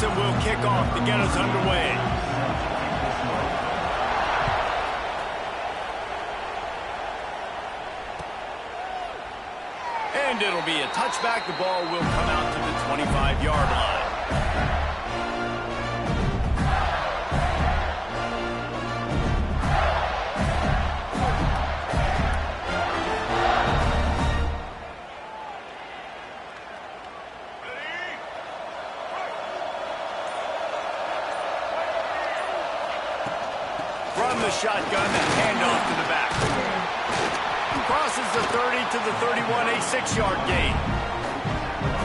Wilson will kick off to get us underway. And it'll be a touchback. The ball will come out to the 25-yard line. From the shotgun, the handoff to the back. Crosses the 30 to the 31, a 6-yard gain.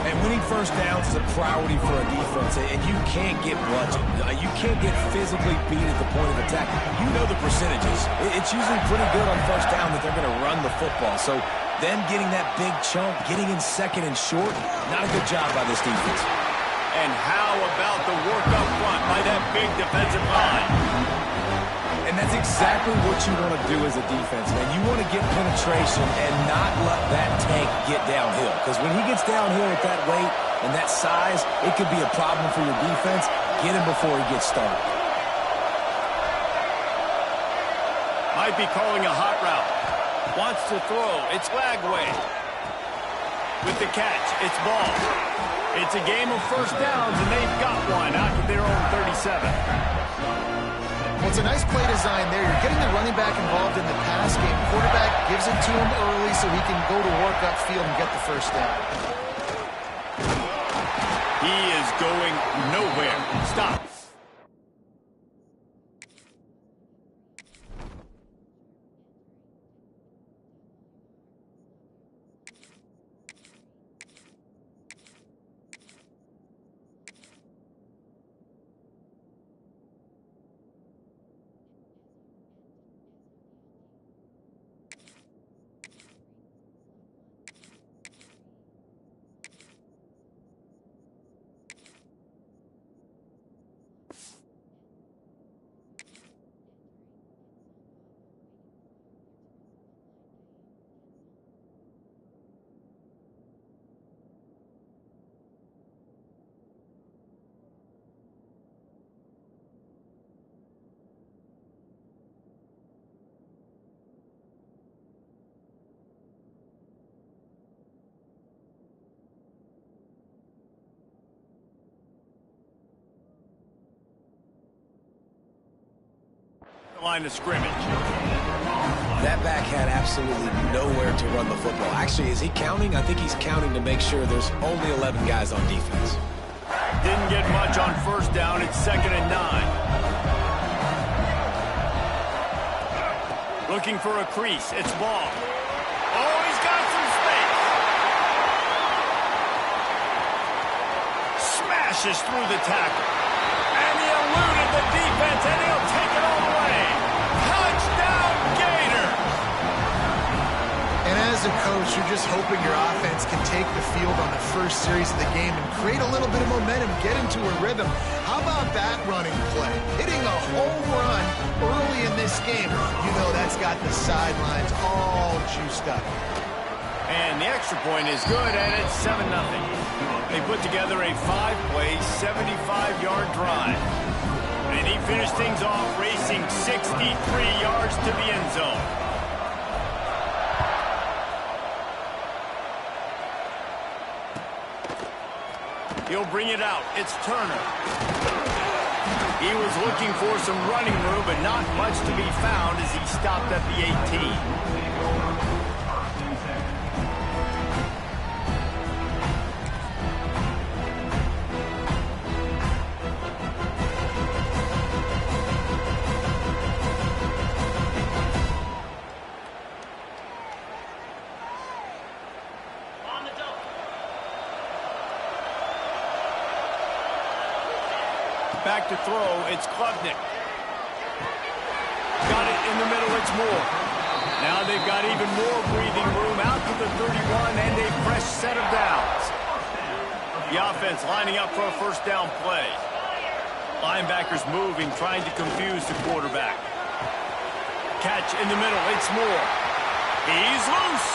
And winning first downs is a priority for a defense, and you can't get bludgeoned. You can't get physically beat at the point of attack. You know the percentages. It's usually pretty good on first down that they're going to run the football. So them getting that big chunk, getting in second and short, not a good job by this defense. And how about the work up front by that big defensive line? And that's exactly what you want to do as a defense, man. You want to get penetration and not let that tank get downhill. Because when he gets downhill with that weight and that size, it could be a problem for your defense. Get him before he gets started. Might be calling a hot route. Wants to throw. It's Lagway. With the catch, it's ball. It's a game of first downs, and they've got one out to their own 37. Well, it's a nice play design there. You're getting the running back involved in the pass game. Quarterback gives it to him early so he can go to work upfield and get the first down. He is going nowhere. Stop. Line of scrimmage. That back had absolutely nowhere to run the football. Actually, is he counting? I think he's counting to make sure there's only 11 guys on defense. Didn't get much on first down. It's 2nd and 9. Looking for a crease. It's ball. Oh, he's got some space. Smashes through the tackle. And he eluded the defense, and he'll take it all the way. Touchdown, Gator! And as a coach, you're just hoping your offense can take the field on the first series of the game and create a little bit of momentum, get into a rhythm. How about that running play? Hitting a home run early in this game. You know that's got the sidelines all juiced up. And the extra point is good, and it's 7-0. They put together a 5-play, 75-yard drive. And he finished things off racing 63 yards to the end zone. He'll bring it out. It's Turner. He was looking for some running room, but not much to be found as he stopped at the 18. Back to throw, it's Klubnik. Got it in the middle, it's Moore. Now they've got even more breathing room out to the 31 and a fresh set of downs. The offense lining up for a first down play. Linebackers moving, trying to confuse the quarterback. Catch in the middle, it's Moore. He's loose.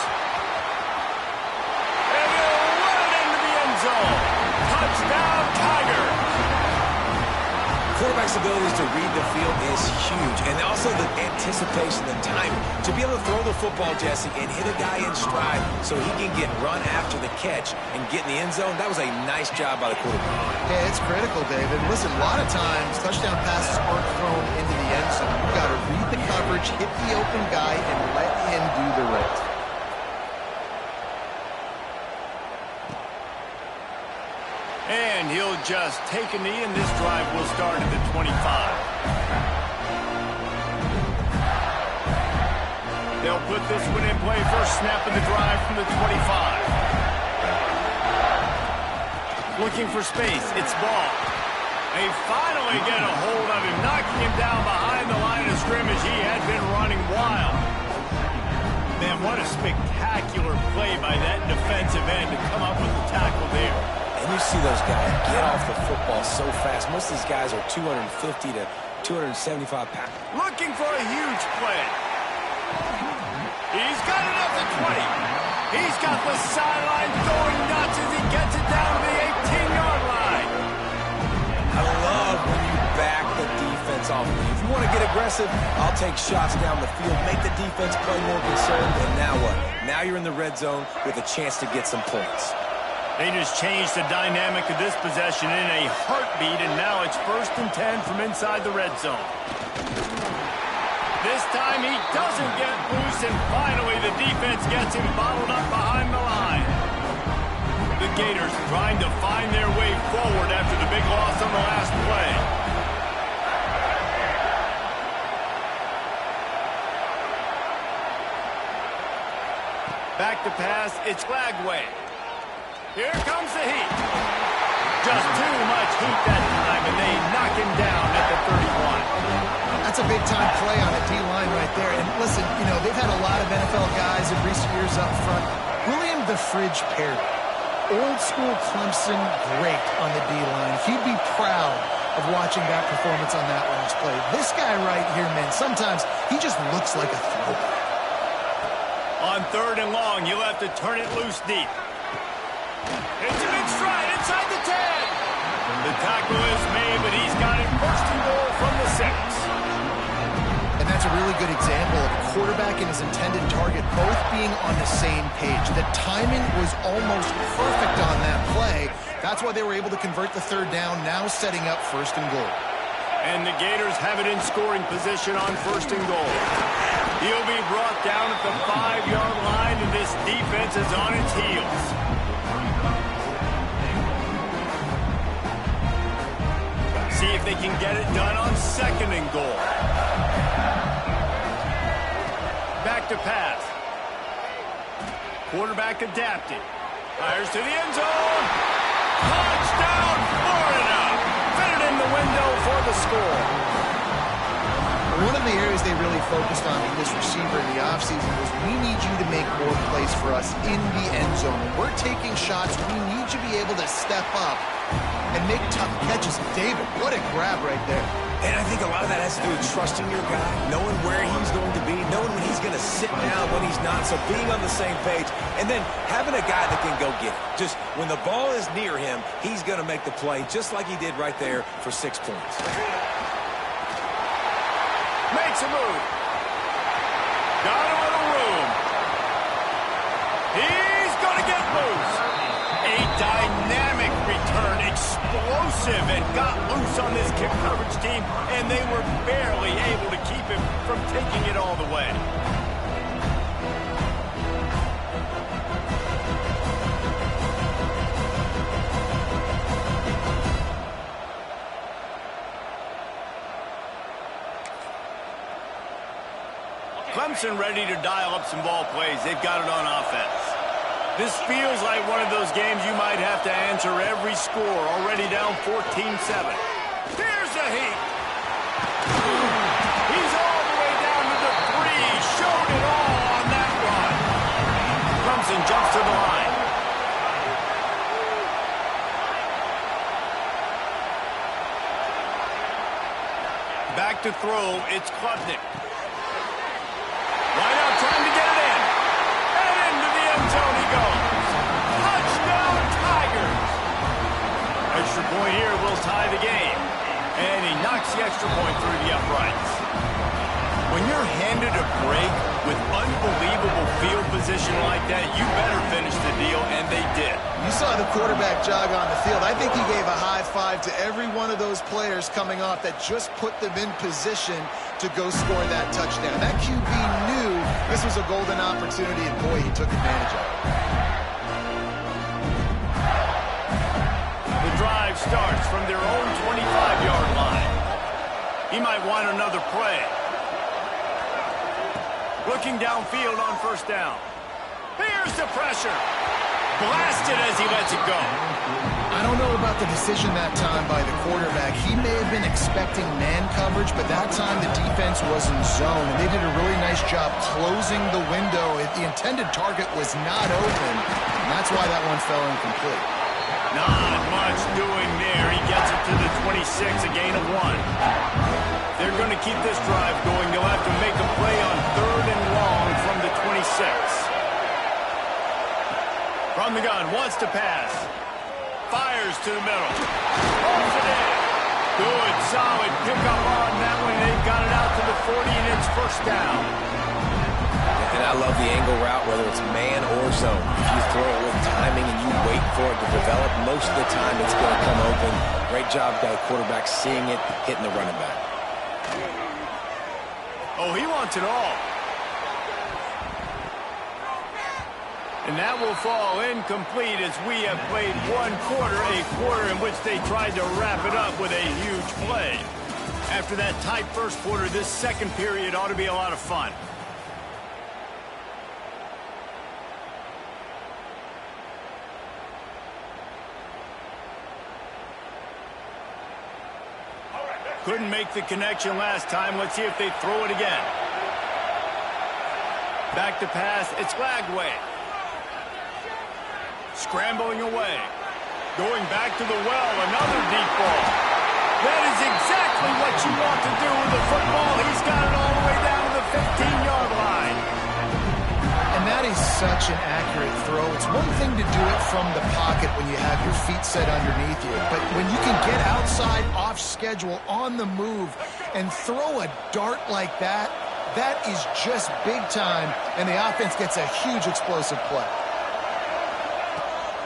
And he'll run it into the end zone. Touchdown, Tigers. quarterback's abilities to read the field is huge, and also the anticipation, the timing. To be able to throw the football, Jesse, and hit a guy in stride so he can get run after the catch and get in the end zone, that was a nice job by the quarterback. Yeah, it's critical, David. Listen, a lot of times, touchdown passes aren't thrown into the end zone. You've got to read the coverage, hit the open guy, and let him do the rest. And he'll just take a knee, and this drive will start at the 25. They'll put this one in play. First snap of the drive from the 25. Looking for space. It's ball. They finally get a hold of him, knocking him down behind the line of scrimmage. He had been running wild. Man, what a spectacular play by that defensive end to come up with the tackle there. And you see those guys get off the football so fast. Most of these guys are 250 to 275 pounds. Looking for a huge play. He's got it up to 20. He's got the sideline going nuts as he gets it down to the 18-yard line. I love when you back the defense off. If you want to get aggressive, I'll take shots down the field, make the defense play more conservative, and now what? Now you're in the red zone with a chance to get some points. They just changed the dynamic of this possession in a heartbeat, and now it's 1st and 10 from inside the red zone. This time he doesn't get loose, and finally the defense gets him bottled up behind the line. The Gators trying to find their way forward after the big loss on the last play. Back to pass, it's Flagway. Here comes the heat. Just too much heat that time, and they knock him down at the 31. That's a big-time play on the D-line right there. And listen, you know, they've had a lot of NFL guys in recent years up front. William the Fridge Perry, old-school Clemson great on the D-line. He'd be proud of watching that performance on that last play. This guy right here, man, sometimes he just looks like a throwback. On 3rd and long, you'll have to turn it loose deep. It's a big stride inside the 10. The tackle is made, but he's got it 1st and goal from the 6. And that's a really good example of a quarterback and his intended target both being on the same page. The timing was almost perfect on that play. That's why they were able to convert the 3rd down, now setting up 1st and goal. And the Gators have it in scoring position on 1st and goal. He'll be brought down at the 5-yard line, and this defense is on its heels. See if they can get it done on 2nd and goal. Back to pass. Quarterback adapting. Fires to the end zone. Touchdown, Florida. Fitted in the window for the score. One of the areas they really focused on in this receiver in the offseason was we need you to make more plays for us in the end zone. When we're taking shots, we need you to be able to step up and make tough catches. David, what a grab right there. And I think a lot of that has to do with trusting your guy, knowing where he's going to be, knowing when he's going to sit down, when he's not. So being on the same page, and then having a guy that can go get it. Just when the ball is near him, he's going to make the play, just like he did right there for 6 points. Makes a move. Got a little room. He's going to get loose. A dynamic return, explosive, and got loose on this kick coverage team, and they were barely able to keep him from taking it all the way. Clemson ready to dial up some ball plays. They've got it on offense. This feels like one of those games you might have to answer every score. Already down 14-7. Here's the heat. He's all the way down to the 3. Showed it all on that run. Clemson jumps to the line. Back to throw. It's Klubnik. Right out trying to get it in. And into the end zone he goes. Touchdown, Tigers. Extra point here will tie the game. And he knocks the extra point through the uprights. When you're handed a break with unbelievable field position like that, you better finish the deal, and they did. You saw the quarterback jog on the field. I think he gave a high five to every one of those players coming off that just put them in position to go score that touchdown. That QB knew this was a golden opportunity, and boy, he took advantage of it. The drive starts from their own 25-yard line. He might want another play. Looking downfield on first down. Here's the pressure. Blasted as he lets it go. I don't know about the decision that time by the quarterback. He may have been expecting man coverage, but that time the defense was in zone, and they did a really nice job closing the window. The intended target was not open, and that's why that one fell incomplete. Not much doing there. He gets it to the 26, a gain of 1. They're going to keep this drive going. They'll have to make a play on 3rd and long from the 26. From the gun, wants to pass. Fires to the middle. Holds it in. Good, solid pickup on that one. They've got it out to the 40, and it's first down. And I love the angle route, whether it's man or zone. If you throw it with timing and you wait for it to develop, most of the time it's going to come open. Great job by the quarterback seeing it, hitting the running back. Oh, he wants it all. And that will fall incomplete as we have played one quarter, a quarter in which they tried to wrap it up with a huge play. After that tight first quarter, this second period ought to be a lot of fun. Couldn't make the connection last time. Let's see if they throw it again. Back to pass. It's Lagway. Scrambling away. Going back to the well. Another deep ball. That is exactly what you want to do with the football. He's got it all the way down to the 15-yard line. And that is such an accurate throw. It's one thing to do it from the pocket when you have your feet set underneath you, but when you can get outside, off schedule, on the move, and throw a dart like that, that is just big time, and the offense gets a huge explosive play.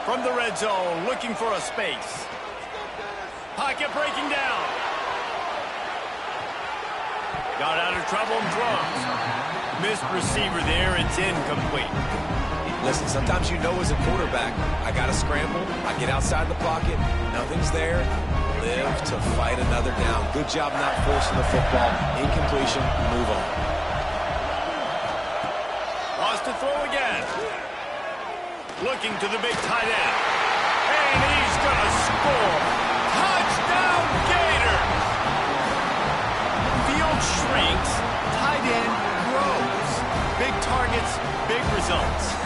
From the red zone, looking for a space. Pocket breaking down. Got out of trouble and throws. Missed receiver there. It's incomplete. Listen, sometimes you know as a quarterback, I got to scramble. I get outside the pocket. Nothing's there. Live to fight another down. Good job not forcing the football. Incompletion. Move on. Wants to throw again. Looking to the big tight end. And he's going to score. Touchdown Gators! Field shrinks. Tight end grows. Big targets, big results.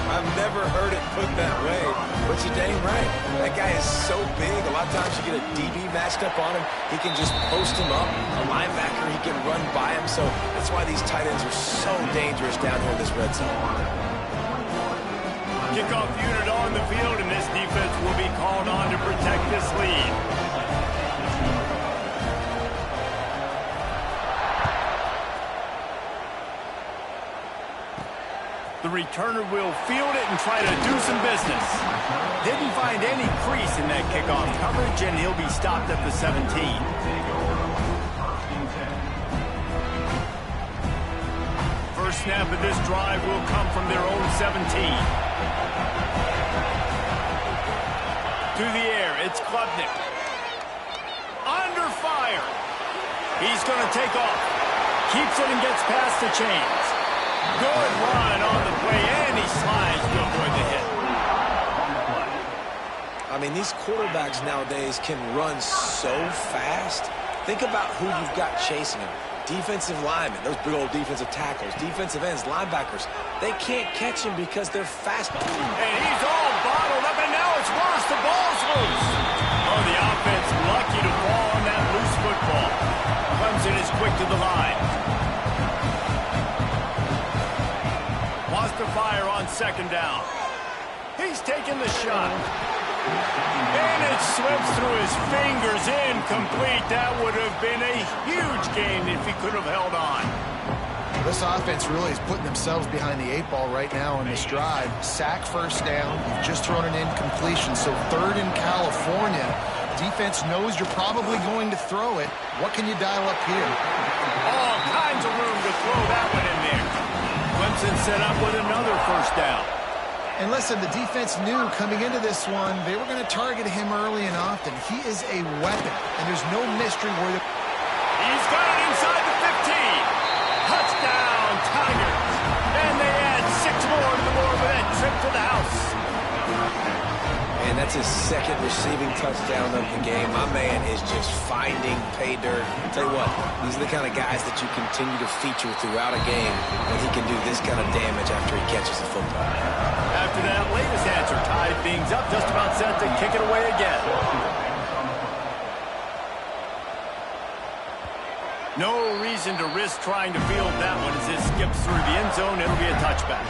I've never heard it put that way, but you're dang right. That guy is so big. A lot of times you get a DB matched up on him. He can just post him up. A linebacker, he can run by him. So that's why these tight ends are so dangerous down here in this red zone. Kickoff unit on the field, and this defense will be called on to protect this lead. The returner will field it and try to do some business. Didn't find any crease in that kickoff coverage, and he'll be stopped at the 17. First snap of this drive will come from their own 17. To the air, it's Klubnik. Under fire. He's going to take off. Keeps it and gets past the chains. Good run on the play, and he slides to avoid the hit. I mean, these quarterbacks nowadays can run so fast. Think about who you've got chasing them. Defensive linemen, those big old defensive tackles, defensive ends, linebackers. They can't catch him because they're fast. And he's all bottled up, and now it's worse. The ball's loose. Oh, the offense lucky to fall on that loose football. Clemson is quick to the line. Wants to fire on second down. He's taking the shot. And it's slips through his fingers, incomplete. That would have been a huge gain if he could have held on. This offense really is putting themselves behind the 8 ball right now on this drive. Sack, first down. You've just thrown an incompletion, so third in California. Defense knows you're probably going to throw it. What can you dial up here? All kinds of room to throw that one in there. Clemson set up with another first down. And listen, the defense knew coming into this one, they were going to target him early and often. He is a weapon, and there's no mystery where the... He's got it inside the 15. Touchdown, Tigers. And they add 6 more to the board with that trip to the house. And that's his second receiving touchdown of the game. My man is just finding pay dirt. Tell you what, these are the kind of guys that you continue to feature throughout a game when he can do this kind of damage after he catches the football. After that latest answer, tied things up, just about set to kick it away again. No reason to risk trying to field that one as it skips through the end zone. It'll be a touchback.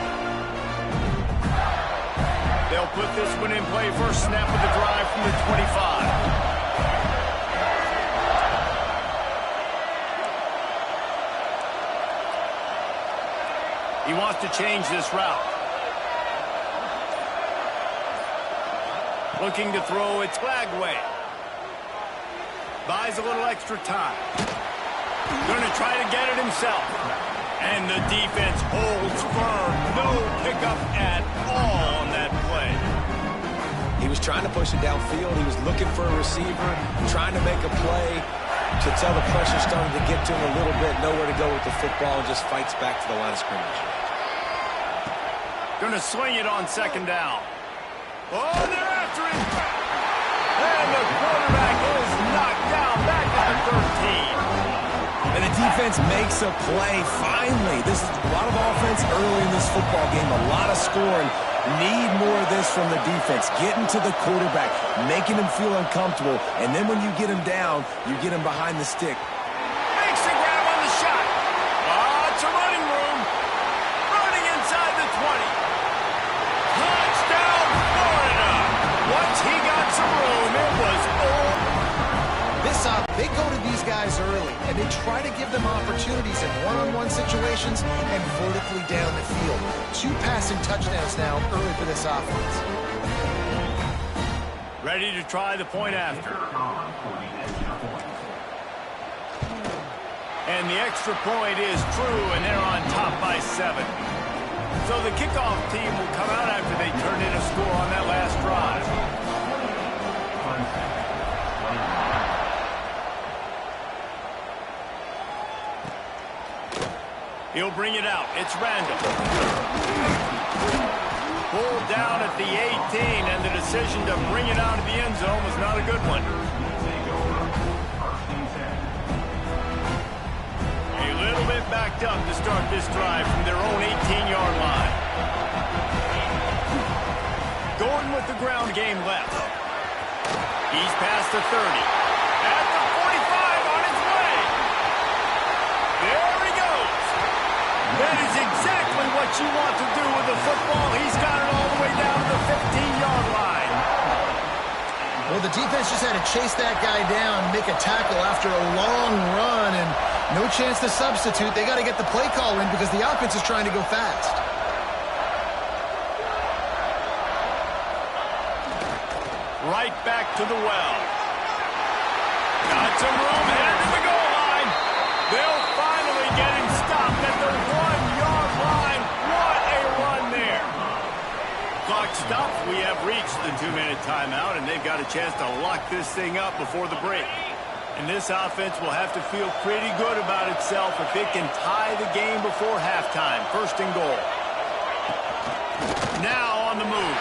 They'll put this one in play first snap of the drive from the 25. He wants to change this route. Looking to throw it flag way. Buys a little extra time. Going to try to get it himself. And the defense holds firm. No pickup at all on that play. He was trying to push it downfield. He was looking for a receiver, trying to make a play to tell the pressure started to get to him a little bit. Nowhere to go with the football and just fights back to the line of scrimmage. Going to swing it on second down. Oh, they're after him. And the quarterback is knocked down back to the 13. And the defense makes a play, finally. This is a lot of offense early in this football game, a lot of scoring. Need more of this from the defense. Getting to the quarterback, making him feel uncomfortable, and then when you get him down, you get him behind the stick. Makes the grab on the shot. Lots of running room. Running inside the 20. Touchdown, Florida. Once he got some room, it was all. They go to these guys early, and they try to give them opportunities in one-on-one situations and vertically down the field. 2 passing touchdowns now early for this offense. Ready to try the point after. And the extra point is true, and they're on top by 7. So the kickoff team will come out after they turn in a score on that last drive. He'll bring it out. It's Randall. Pulled down at the 18, and the decision to bring it out of the end zone was not a good one. A little bit backed up to start this drive from their own 18-yard line. Going with the ground game left. He's past the 30. At the 45 on his way. There he goes. That is exactly what you want to do with the football. He's got it all the way down to the 15-yard line. Well, the defense just had to chase that guy down, make a tackle after a long run, and no chance to substitute. They got to get the play call in because the offense is trying to go fast. Right back to the well. Got some room headed to the goal line. They'll finally get him stopped at the 1-yard line. What a run there. Clock stops. We have reached the 2-minute timeout, and they've got a chance to lock this thing up before the break. And this offense will have to feel pretty good about itself if it can tie the game before halftime. First and goal. Now on the move.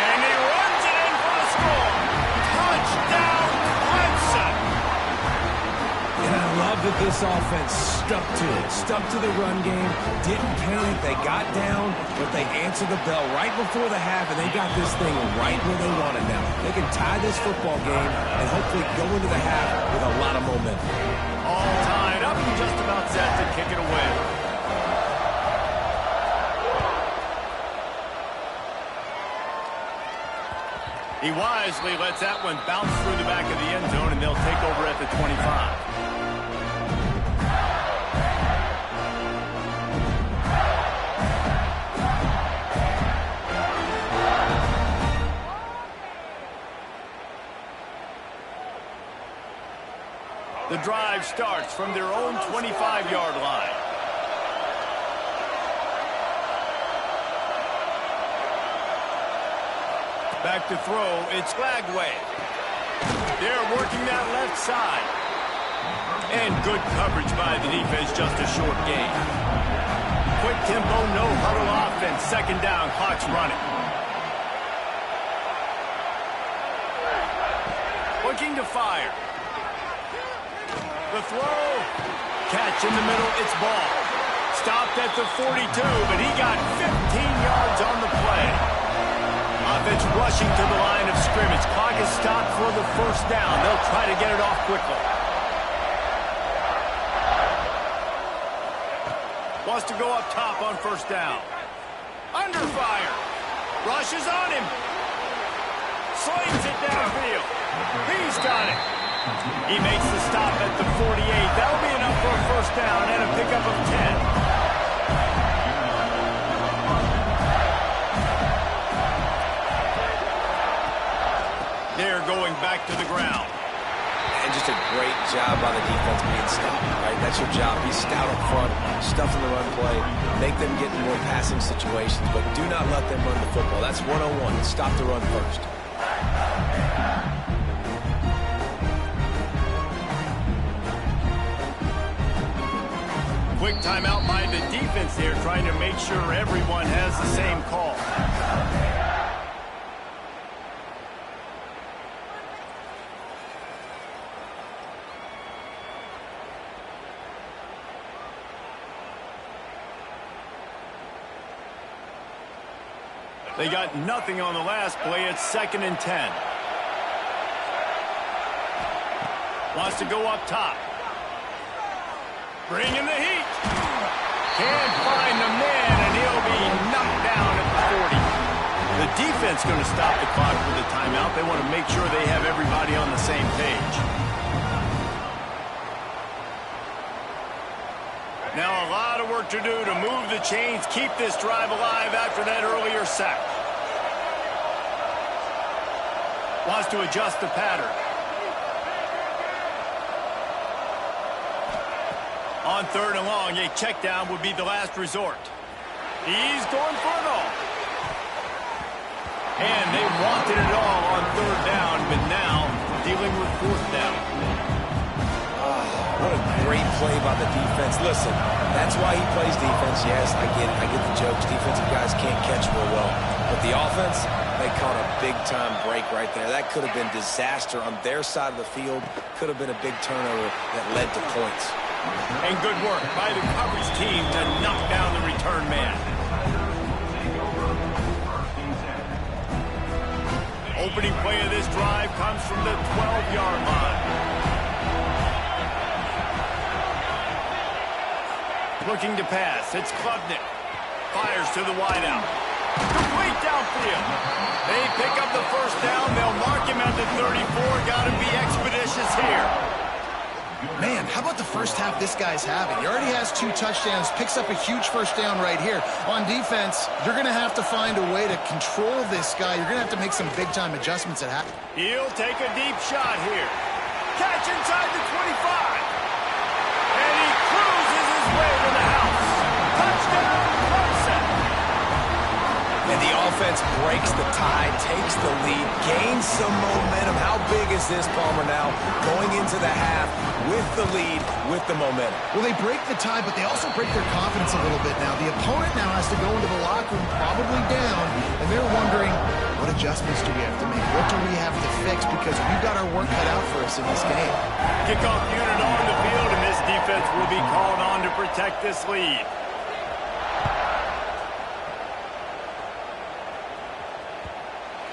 And he runs it in for the score. Touchdown, Clemson. And I love that this offense stuck to it. Stuck to the run game. Didn't panic. They got down, but they answered the bell right before the half, and they got this thing right where they want it now. They can tie this football game and hopefully go into the half with a lot of momentum. All tied up and just about set to kick it away. He wisely lets that one bounce through the back of the end zone, and they'll take over at the 25. The drive starts from their own 25-yard line. Back to throw, it's Lagway. They're working that left side. And good coverage by the defense, just a short gain. Quick tempo, no huddle offense. Second down, clock's running. Looking to fire. The throw. Catch in the middle, it's ball. Stopped at the 42, but he got 15 yards on the play. Offense rushing to the line of scrimmage. Clock is stopped for the first down. They'll try to get it off quickly. Wants to go up top on first down. Under fire. Rushes on him. Slings it downfield. He's got it. He makes the stop at the 48. That'll be enough for a first down and a pickup of 10. They're going back to the ground. And just a great job by the defense being stopped, right? That's your job. Be stout up front, stuff in the run play, make them get in more passing situations, but do not let them run the football. That's 101. Stop the run first. Quick timeout by the defense there, trying to make sure everyone has the same call. They got nothing on the last play. It's 2nd and 10. Wants to go up top. Bring in the heat. Can't find the man, and he'll be knocked down at the 40. The defense going to stop the clock with a timeout. They want to make sure they have everybody on the same page. Now a lot of work to do to move the chains, keep this drive alive after that earlier sack. Wants to adjust the pattern. On 3rd and long, a check down would be the last resort. He's going for it all. And they wanted it all on 3rd down, but now dealing with 4th down. What a great play by the defense. Listen, that's why he plays defense. Yes, I get it. I get the jokes. Defensive guys can't catch real well. But the offense, they caught a big-time break right there. That could have been disaster on their side of the field. Could have been a big turnover that led to points. And good work by the coverage team to knock down the return man. Opening play of this drive comes from the 12-yard line. Looking to pass. It's Klubnik. Fires to the wideout. Complete downfield. They pick up the first down. They'll mark him at the 34. Got to be expeditious here. Man, how about the first half this guy's having? He already has 2 touchdowns, picks up a huge first down right here. On defense, you're going to have to find a way to control this guy. You're going to have to make some big-time adjustments at half. He'll take a deep shot here. Catch inside the 25. And he cruises his way to the house. Touchdown, Clemson. And the offense breaks the tie, takes the lead, gains some momentum. How big is this, Palmer, now going into the half with the lead, with the momentum? Well, they break the tie, but they also break their confidence a little bit now. The opponent now has to go into the locker room probably down, and they're wondering, what adjustments do we have to make? What do we have to fix? Because we've got our work cut out for us in this game. Kickoff unit on the field, and this defense will be called on to protect this lead.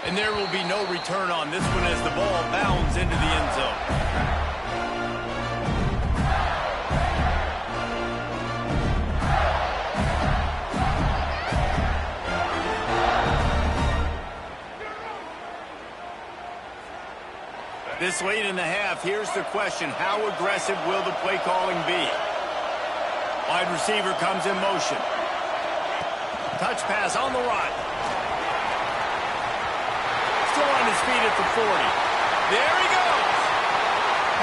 And there will be no return on this one as the ball bounds into the end zone. This late in the half, here's the question. How aggressive will the play calling be? Wide receiver comes in motion. Touch pass on the run. Still on his feet at the 40. There he goes.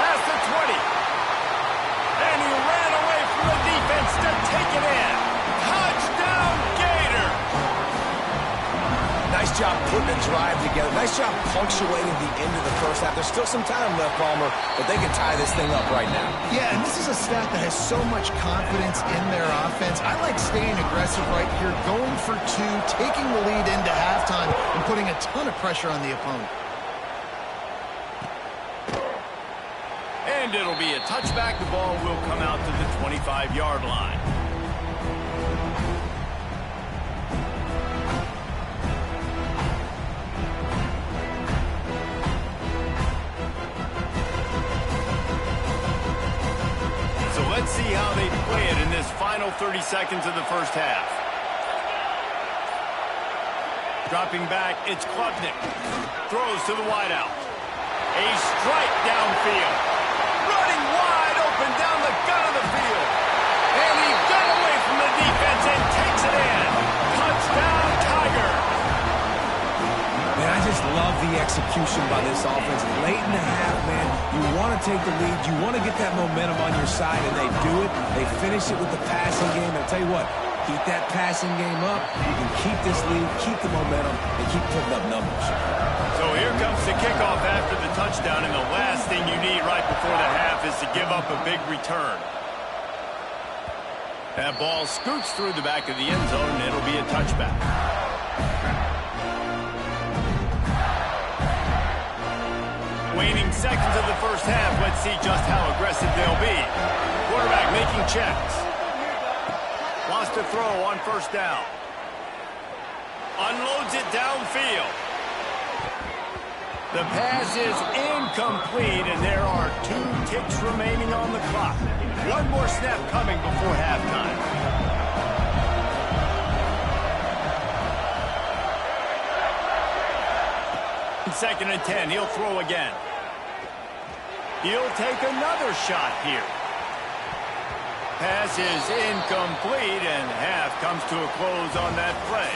Past the 20. And he ran away from the defense to take it in. Touchdown, Gator. Nice job putting a drive together. Nice job punctuating the end of the first half. There's still some time left, Palmer, but they can tie this thing up right now. Yeah, and this is a staff that has so much confidence in their offense. I like staying aggressive right here, going for two, taking the lead into halftime, and putting a ton of pressure on the opponent. And it'll be a touchback. The ball will come out to the 25-yard line. So let's see how they play it in this final 30 seconds of the first half. Dropping back, it's Klubnik. Throws to the wideout. A strike downfield. Running wide open down the gut of the field. And he got away from the defense and takes it in. Touchdown, Tiger. Man, I just love the execution by this offense. Late in the half, man, you want to take the lead. You want to get that momentum on your side, and they do it. They finish it with the passing game. And I'll tell you what, keep that passing game up. You can keep this lead, keep the momentum, and keep putting up numbers. So here comes the kickoff after the touchdown, and the last thing you need right before the half is to give up a big return. That ball scoots through the back of the end zone, and it'll be a touchback. Waning seconds of the first half. Let's see just how aggressive they'll be. Quarterback making checks. Lost a throw on first down. Unloads it downfield. The pass is incomplete, and there are 2 ticks remaining on the clock. One more snap coming before halftime. Second and 10, he'll throw again. He'll take another shot here. Pass is incomplete, and half comes to a close on that play.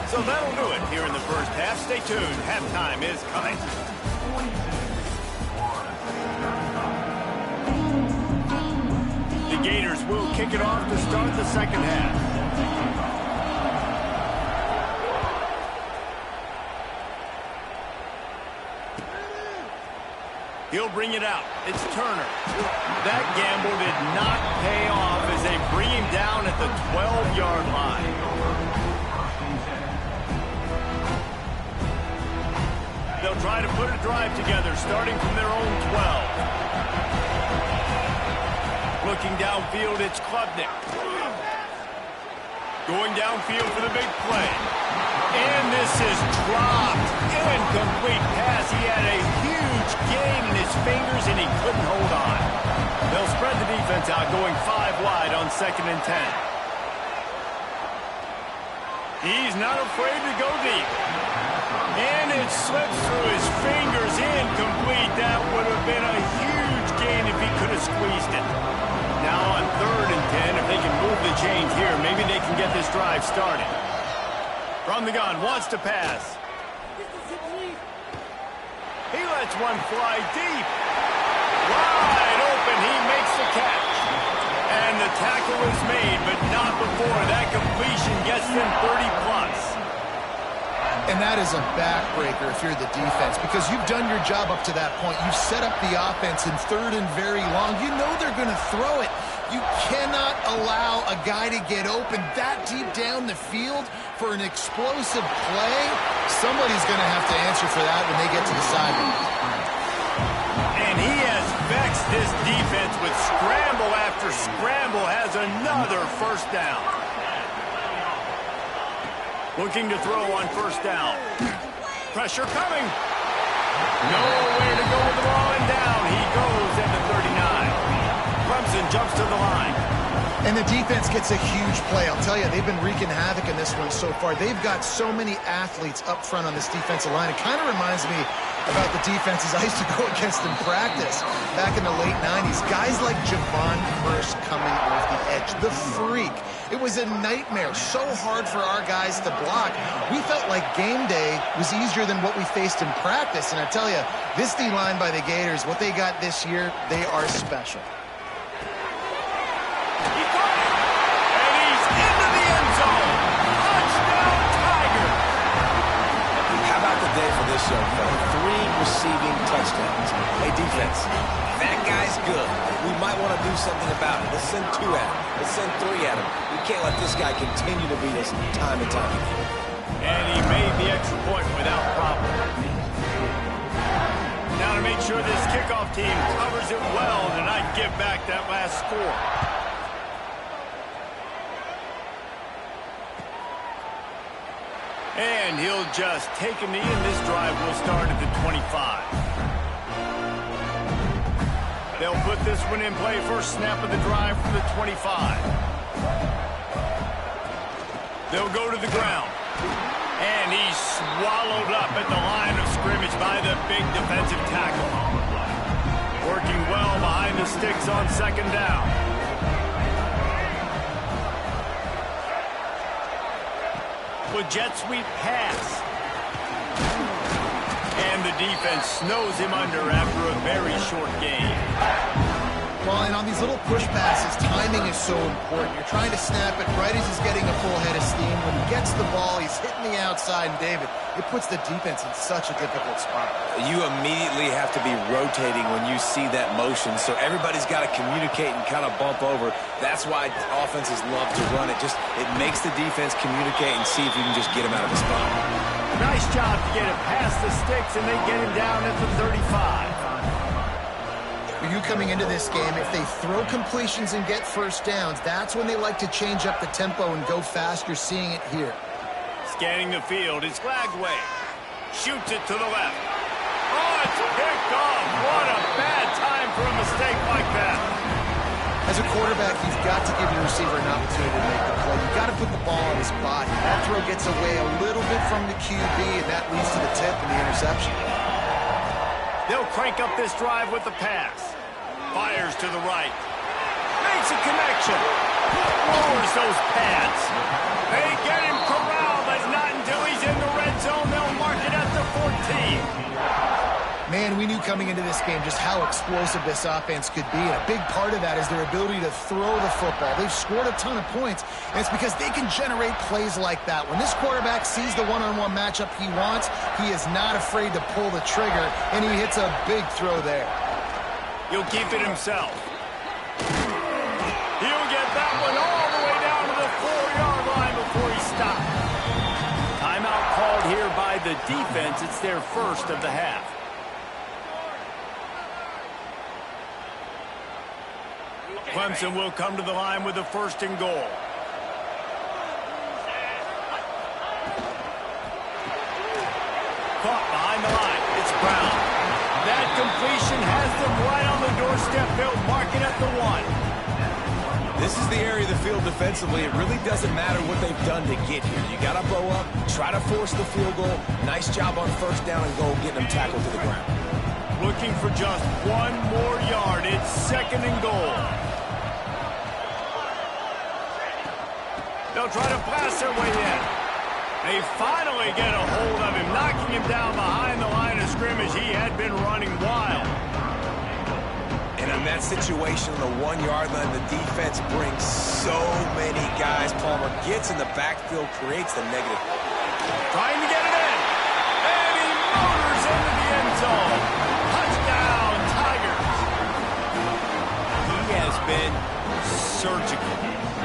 So that'll do it here in the first half. Stay tuned. Halftime is coming. The Gators will kick it off to start the second half. He'll bring it out. It's Turner. That gamble did not pay off as they bring him down at the 12-yard line. They'll try to put a drive together, starting from their own 12. Looking downfield, it's Klubnik. Going downfield for the big play. And this is dropped. Incomplete pass. He had a huge gain in his fingers, and he couldn't hold on. They'll spread the defense out, going 5 wide on second and 10. He's not afraid to go deep. And it slips through his fingers. Incomplete. That would have been a huge gain if he could have squeezed it. Now on third and 10, if they can move the chains here, maybe they can get this drive started. From the gun, wants to pass. He lets one fly deep. Wide open, he makes the catch. And the tackle is made, but not before that completion gets them 30+. And that is a backbreaker if you're the defense, because you've done your job up to that point. You've set up the offense in third and very long. You know they're going to throw it. You cannot allow a guy to get open that deep down the field for an explosive play. Somebody's going to have to answer for that when they get to the sideline. And he has vexed this defense with scramble after scramble, has another first down. Looking to throw on first down. Pressure coming. Nowhere to go with the ball, and down he goes at the 39. Clemson jumps to the line. And the defense gets a huge play. I'll tell you, they've been wreaking havoc in this one so far. They've got so many athletes up front on this defensive line. It kind of reminds me about the defenses I used to go against in practice back in the late 90s. Guys like Javon Curse coming off the edge, the freak. It was a nightmare, so hard for our guys to block. We felt like game day was easier than what we faced in practice. And I tell you, this D-line by the Gators, what they got this year, they are special. This young fella, 3 receiving touchdowns. Hey, defense, that guy's good. We might want to do something about it. Let's send 2 at him. Let's send 3 at him. We can't let this guy continue to beat us time and time again. And he made the extra point without problem. Now to make sure this kickoff team covers it well and not give back that last score. And he'll just take a knee, and this drive will start at the 25. They'll put this one in play. First snap of the drive from the 25. They'll go to the ground. And he's swallowed up at the line of scrimmage by the big defensive tackle. Working well behind the sticks on second down. With jet sweep pass. And the defense snows him under after a very short game. Well, and on these little push passes, timing is so important. You're trying to snap it right as he's getting a full head of steam. When he gets the ball, he's hitting the outside, and David, it puts the defense in such a difficult spot. You immediately have to be rotating when you see that motion, so everybody's got to communicate and kind of bump over. That's why offenses love to run it. It makes the defense communicate and see if you can just get him out of the spot. Nice job to get it past the sticks, and they get him down at the 35. You coming into this game, if they throw completions and get first downs, that's when they like to change up the tempo and go fast. You're seeing it here. Scanning the field, it's Glagway. Shoots it to the left. Oh, it's picked off. What a bad time for a mistake like that. As a quarterback, you've got to give your receiver an opportunity to make the play. You've got to put the ball on his body. That throw gets away a little bit from the QB, and that leads to the tip and the interception. They'll crank up this drive with the pass. Fires to the right. Makes a connection. Lowers those pads. They get him corralled, but not until he's in the red zone. They'll mark it at the 14. Man, we knew coming into this game just how explosive this offense could be, and a big part of that is their ability to throw the football. They've scored a ton of points, and it's because they can generate plays like that. When this quarterback sees the one-on-one matchup he wants, he is not afraid to pull the trigger, and he hits a big throw there. He'll keep it himself. He'll get that one all the way down to the 4-yard line before he stops. Timeout called here by the defense. It's their first of the half. Clemson will come to the line with a 1st and goal. Caught behind the line. It's Brown. That completion has them right on the doorstep. They'll mark it at the 1. This is the area of the field defensively. It really doesn't matter what they've done to get here. You got to bow up, try to force the field goal. Nice job on 1st down and goal, getting them tackled to the ground. Looking for just 1 more yard. It's 2nd and goal. They'll try to blast their way in. They finally get a hold of him, knocking him down behind the line of scrimmage. He had been running wild. And in that situation, on the 1-yard line, the defense brings so many guys. Palmer gets in the backfield, creates the negative. Trying to get it in. And he motors into the end zone. Touchdown, Tigers. He has been surgical.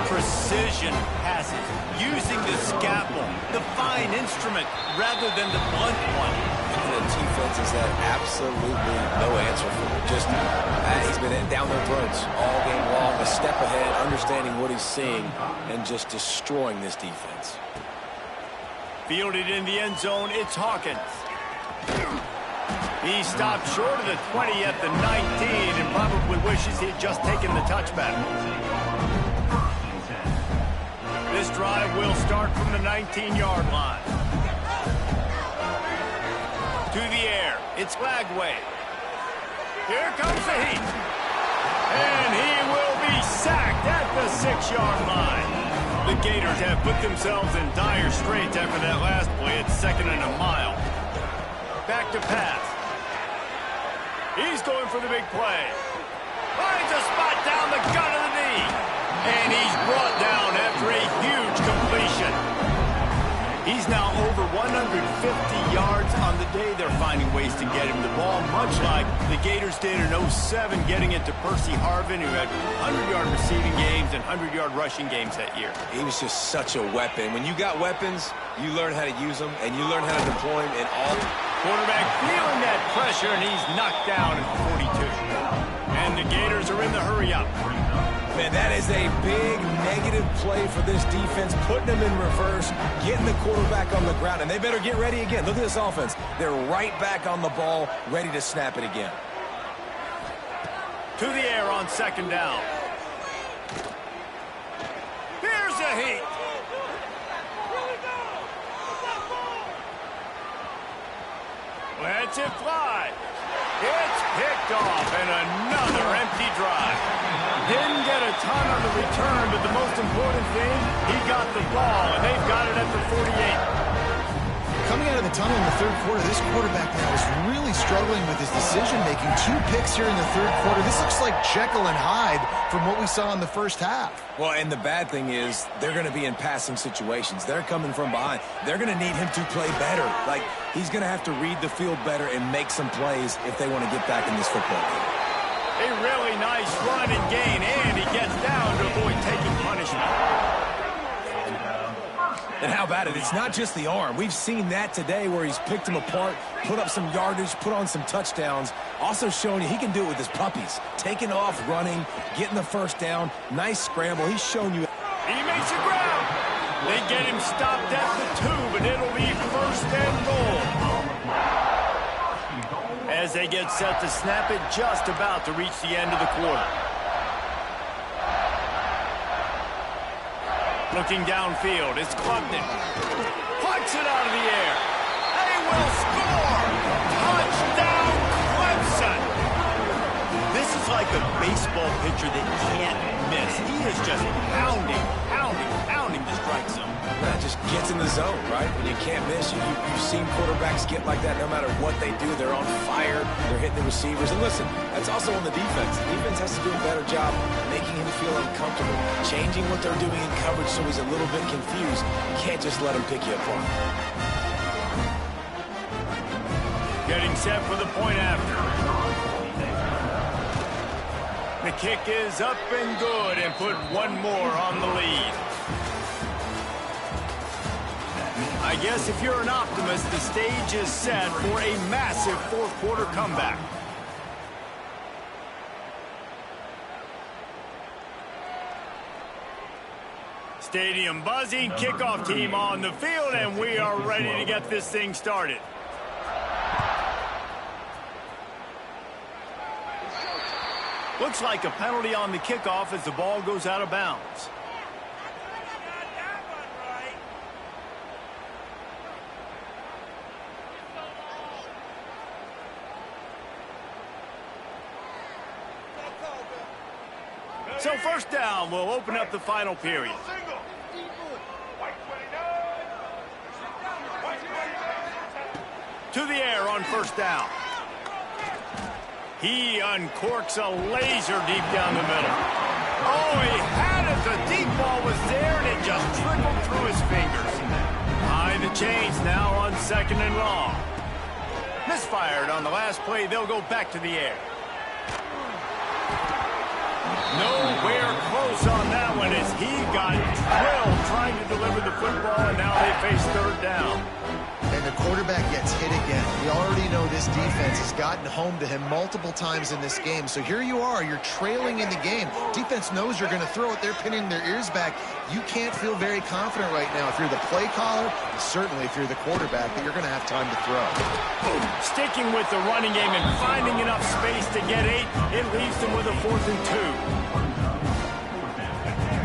Precision passes, using the scalpel, the fine instrument, rather than the blunt one. And the defense has had absolutely no answer for it. Just, he's been down their throats all game long, a step ahead, understanding what he's seeing, and just destroying this defense. Fielded in the end zone, it's Hawkins. He stopped short of the 20 at the 19 and probably wishes he'd just taken the touchback. This drive will start from the 19-yard line. To the air. It's Lagway. Here comes the heat. And he will be sacked at the 6-yard line. The Gators have put themselves in dire straits after that last play. It's 2nd and a mile. Back to pass. He's going for the big play. Finds a spot down the gut of the knee. And he's brought down after a huge completion. He's now over 150 yards on the day. They're finding ways to get him the ball, much like the Gators did in 07, getting it to Percy Harvin, who had 100-yard receiving games and 100-yard rushing games that year. He was just such a weapon. When you got weapons, you learn how to use them, and you learn how to deploy them in all. Quarterback feeling that pressure, and he's knocked down at the 42. And the Gators are in the hurry-up. Man, that is a big negative play for this defense, putting them in reverse, getting the quarterback on the ground, and they better get ready again. Look at this offense. They're right back on the ball, ready to snap it again. To the air on 2nd down. Here's a heat. Lets it fly. It's picked off, and another empty drive. Didn't get a ton on the return, but the most important thing, he got the ball, and they've got it at the 48. Coming out of the tunnel in the 3rd quarter, this quarterback now is really struggling with his decision-making. 2 picks here in the 3rd quarter. This looks like Jekyll and Hyde from what we saw in the first half. Well, and the bad thing is they're going to be in passing situations. They're coming from behind. They're going to need him to play better. Like, he's going to have to read the field better and make some plays if they want to get back in this football game. A really nice run and gain, and he gets down to avoid taking punishment. And how about it? It's not just the arm. We've seen that today where he's picked them apart, put up some yardage, put on some touchdowns. Also showing you he can do it with his puppies. Taking off, running, getting the first down. Nice scramble. He's shown you. He makes the ground. They get him stopped at the 2, but it'll be 1st and goal. As they get set to snap it, just about to reach the end of the quarter. Looking downfield, it's Clubton. Puts it out of the air. They will score! Touchdown, Clemson! This is like a baseball pitcher that can't miss. He is just pounding the strike zone. That just gets in the zone, right? When you can't miss, you've seen quarterbacks get like that no matter what they do. They're on fire. They're hitting the receivers. And listen, that's also on the defense. The defense has to do a better job making him feel uncomfortable, changing what they're doing in coverage so he's a little bit confused. You can't just let him pick you apart. Getting set for the point after. The kick is up and good and put one more on the lead. I guess if you're an optimist, the stage is set for a massive 4th quarter comeback. Stadium buzzing, kickoff team on the field, and we are ready to get this thing started. Looks like a penalty on the kickoff as the ball goes out of bounds. So 1st down will open up the final period. To the air on 1st down. He uncorks a laser deep down the middle. Oh, he had it. The deep ball was there, and it just trickled through his fingers. Behind the chains now on 2nd and long. Misfired on the last play. They'll go back to the air. Nowhere close on that one as he got drilled trying to deliver the football, and now they face 3rd down. And the quarterback gets hit again. We already know this defense has gotten home to him multiple times in this game. So here you are, you're trailing in the game. Defense knows you're going to throw it. They're pinning their ears back. You can't feel very confident right now if you're the play caller, and certainly if you're the quarterback, that you're going to have time to throw. Sticking with the running game and finding enough space to get 8, it leaves them with a 4th and 2.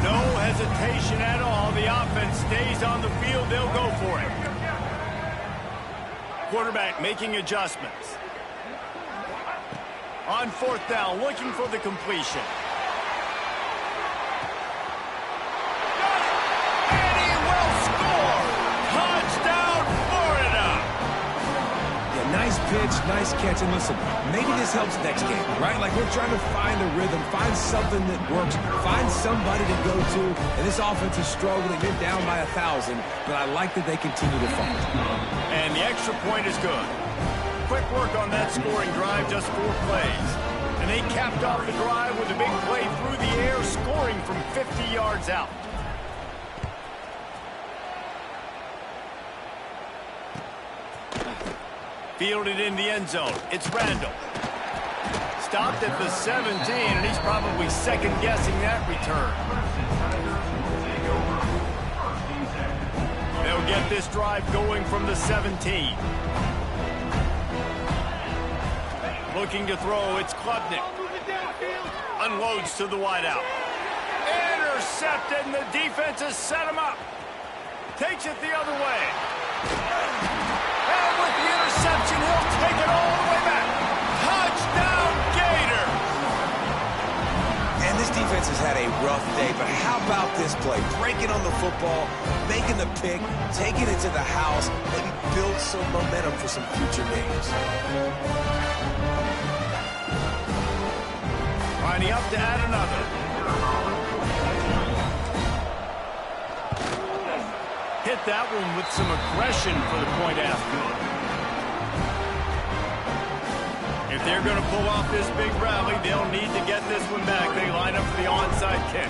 No hesitation at all. The offense stays on the field. They'll go for it. Quarterback making adjustments. On fourth down, looking for the completion. And he will score! Touchdown, Florida! Yeah, nice pitch, nice catch. And listen, maybe this helps next game, right? Like we're trying to find a rhythm, find something that works, find somebody to go to. And this offense is struggling. They're down by 1,000, but I like that they continue to fight. And the extra point is good. Quick work on that scoring drive, just 4 plays. And they capped off the drive with a big play through the air, scoring from 50 yards out. Fielded in the end zone. It's Randall. Stopped at the 17, and he's probably second-guessing that return. They'll get this drive going from the 17. Looking to throw, it's Klubnik. Unloads to the wideout. Intercepted, and the defense has set him up. Takes it the other way. And with the interception, he'll take it all the way back. Touchdown, Gator! And this defense has had a rough day, but how about this play? Breaking on the football, making the pick, taking it to the house, maybe build some momentum for some future games. Lining up to add another. Hit that one with some aggression for the point after. If they're going to pull off this big rally, they'll need to get this one back. They line up for the onside kick.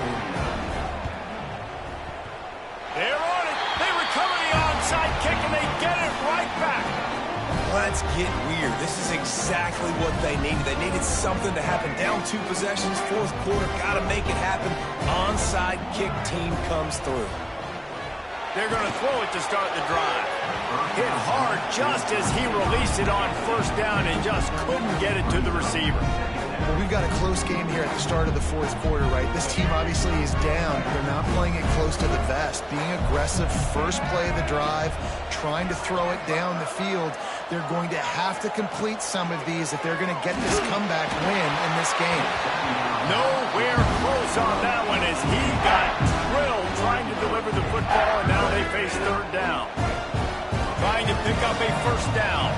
They're on it. They recover the onside kick, and they get it right back. Let's get weird. This is exactly what they needed. They needed something to happen. Down 2 possessions, 4th quarter, got to make it happen. Onside kick team comes through. They're going to throw it to start the drive. Hit hard just as he released it on first down and just couldn't get it to the receiver. Well, we've got a close game here at the start of the 4th quarter, right? This team obviously is down. They're not playing it close to the vest. Being aggressive, first play of the drive, trying to throw it down the field. They're going to have to complete some of these if they're going to get this comeback win in this game. Nowhere close on that one as he got drilled trying to deliver the football, and now they face third down. Trying to pick up a first down.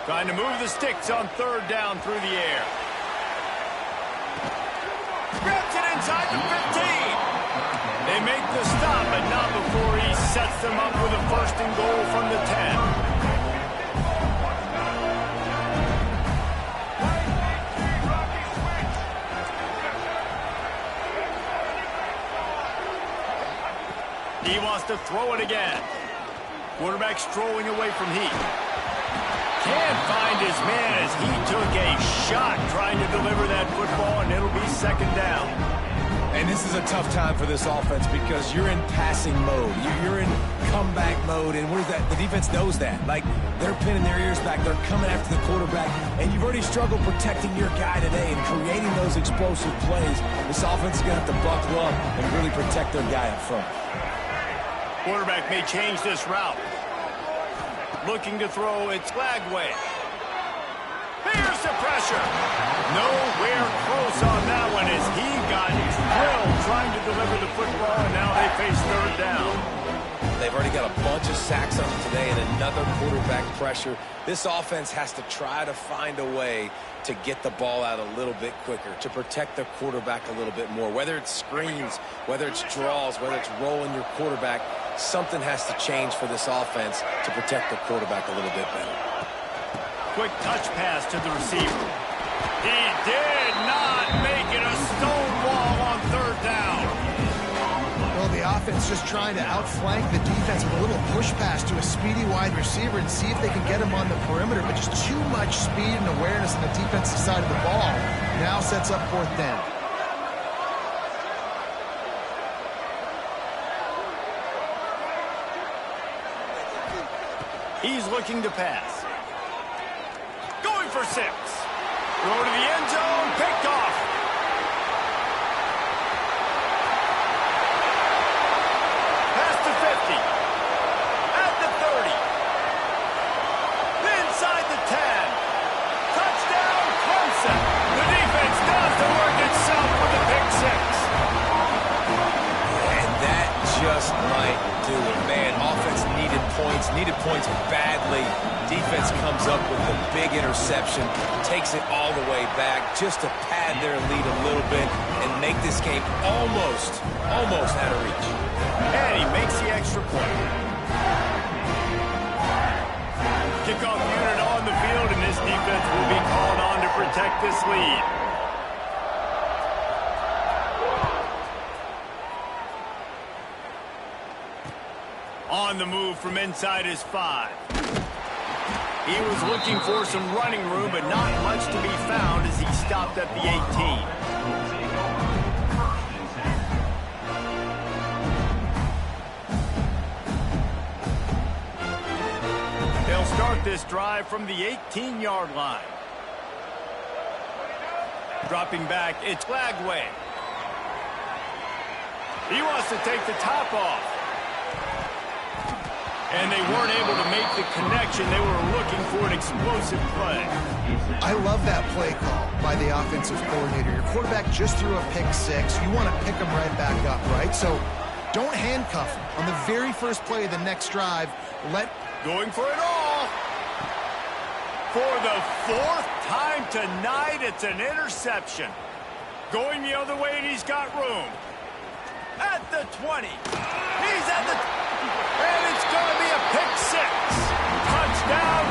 Trying to move the sticks on third down through the air. Grabs it inside the 15. They make the stop, but not before he sets them up with a first and goal from the 10. He wants to throw it again. Quarterback strolling away from Heat. Can't find his man as he took a shot trying to deliver that football, and it'll be second down. And this is a tough time for this offense because you're in passing mode. You're in comeback mode, and what is that? The defense knows that. Like, they're pinning their ears back. They're coming after the quarterback, and you've already struggled protecting your guy today and creating those explosive plays. This offense is going to have to buckle up and really protect their guy up front. Quarterback may change this route. Looking to throw, it's Lagway. There's the pressure. Nowhere close on that one as he got drilled trying to deliver the football, and now they face third down. They've already got a bunch of sacks on them today and another quarterback pressure. This offense has to try to find a way to get the ball out a little bit quicker, to protect their quarterback a little bit more. Whether it's screens, whether it's draws, whether it's rolling your quarterback, something has to change for this offense to protect the quarterback a little bit better. Quick touch pass to the receiver. He did not make it a stonewall on third down. Well, the offense just trying to outflank the defense with a little push pass to a speedy wide receiver and see if they can get him on the perimeter, but just too much speed and awareness on the defensive side of the ball. Now sets up fourth down. He's looking to pass. Going for 6. Throw to the end zone, picked off. needed points badly. Defense comes up with a big interception, takes it all the way back just to pad their lead a little bit and make this game almost out of reach. And he makes the extra point. Kickoff unit on the field, and this defense will be called on to protect this lead. On the move from inside his 5. He was looking for some running room, but not much to be found as he stopped at the 18. They'll start this drive from the 18-yard line. Dropping back, it's Flagway. He wants to take the top off. And they weren't able to make the connection. They were looking for an explosive play. I love that play call by the offensive coordinator. Your quarterback just threw a pick 6. You want to pick him right back up, right? So don't handcuff him. On the very first play of the next drive, Going for it all. For the 4th time tonight, it's an interception. Going the other way, and he's got room. At the 20. He's at the... And it's going to be a pick 6. Touchdown,